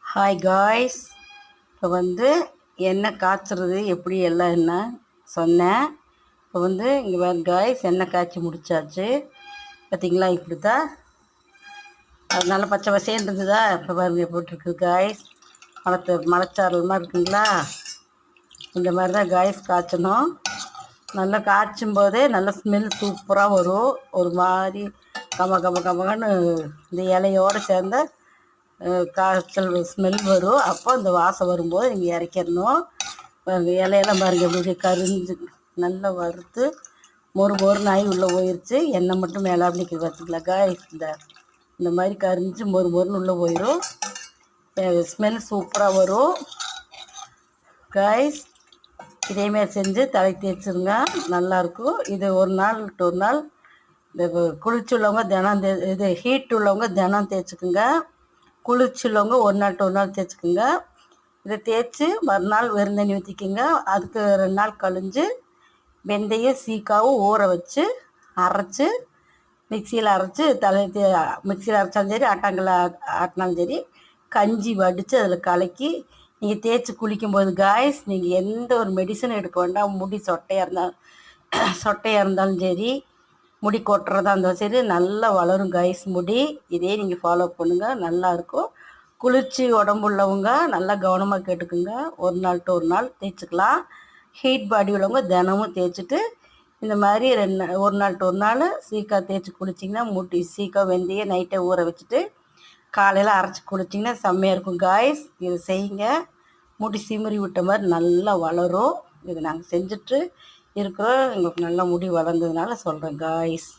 Hi guys. இப்போ எண்ணெய் காய்ச்சறது எப்படி எல்லாம் என்ன சொன்னேன். இப்போ இங்கே வேறு காய்ஸ் எண்ணெய் காய்ச்சி முடிச்சாச்சு. பார்த்தீங்களா, இப்படி தான் அதனால பச்சை வசேன்னு இருந்ததா. இப்போ பாருங்க எப்படி இருக்குது காய்ஸ். மலைச்சாரல் மாதிரி இருக்குங்களா. இந்த மாதிரி தான் காய்ஸ் காய்ச்சணும். நல்லா காய்ச்சும் போதே நல்ல ஸ்மெல் சூப்பராக வரும். ஒரு மாதிரி கமகன்னு இந்த இலையோடு சேர்ந்த காய்ச்சல் ஸ்மெல் வரும். அப்போ இந்த வாசம் வரும்போது நீங்கள் இறக்கிடணும். இலையெல்லாம் பாருங்க எப்படி கரிஞ்சு நல்லா வறுத்து மொறு நாய் உள்ளே போயிடுச்சு. எண்ணெய் மட்டும் மேலே அப்படிக்கு பார்த்துக்கலாம் காய்ஸ். இந்த மாதிரி கரிஞ்சு மொறுன்னு உள்ளே போயிடும். ஸ்மெல் சூப்பராக வரும் காய்ஸ். இதேமாரி செஞ்சு தலை தேய்ச்சிருங்க, நல்லாயிருக்கும். இது ஒரு நாள் இந்த குளிச்சுள்ளவங்க தினம் இது ஹீட் உள்ளவங்க தினம் தேய்ச்சிக்குங்க. குளிச்சுள்ளவங்க ஒரு நாள் தேய்ச்சிக்குங்க. இதை தேய்ச்சி மறுநாள் வெறும் தண்ணி ஊற்றிக்குங்க. அதுக்கு 2 நாள் கழிஞ்சு வெந்தயம் சீக்காவும் ஊற வச்சு அரைச்சி மிக்சியில் அரைச்சி மிக்சியில் அரைச்சாலும் சரி, ஆட்டாங்கல்ல ஆட்டினாலும் சரி, கஞ்சி வடித்து அதில் கலக்கி நீங்கள் தேய்ச்சி குளிக்கும்போது காய்ஸ், நீங்கள் எந்த ஒரு மெடிசன் எடுக்க வேண்டாம். முடி சொட்டையாக இருந்தாலும் சரி, முடி கொட்டுறதா இருந்தாலும் சரி, நல்லா வளரும் காய்ஸ் முடி. இதே நீங்கள் ஃபாலோ பண்ணுங்கள், நல்லாயிருக்கும். குளிர்ச்சி உடம்பு உள்ளவங்க நல்லா கவனமாக கேட்டுக்குங்க. ஒரு நாள் தேய்ச்சிக்கலாம். ஹீட் பாடி உள்ளவங்க தினமும் தேய்ச்சிட்டு இந்த மாதிரி ஒரு நாள் சீக்கா தேய்ச்சி குளிச்சிங்கன்னா முடி வெந்தயம் நைட்டை ஊற வச்சுட்டு காலையில் அரைச்சி குளிச்சிங்கன்னா செம்மையாக இருக்கும் காய்ஸ். இது செய்யுங்க, முடி சிமிரி விட்ட மாதிரி நல்லா வளரும். இது நாங்கள் செஞ்சுட்டு இருக்கிறோம். எங்களுக்கு நல்லா முடி வளர்ந்ததுனால சொல்கிறேன் காய்ஸ்.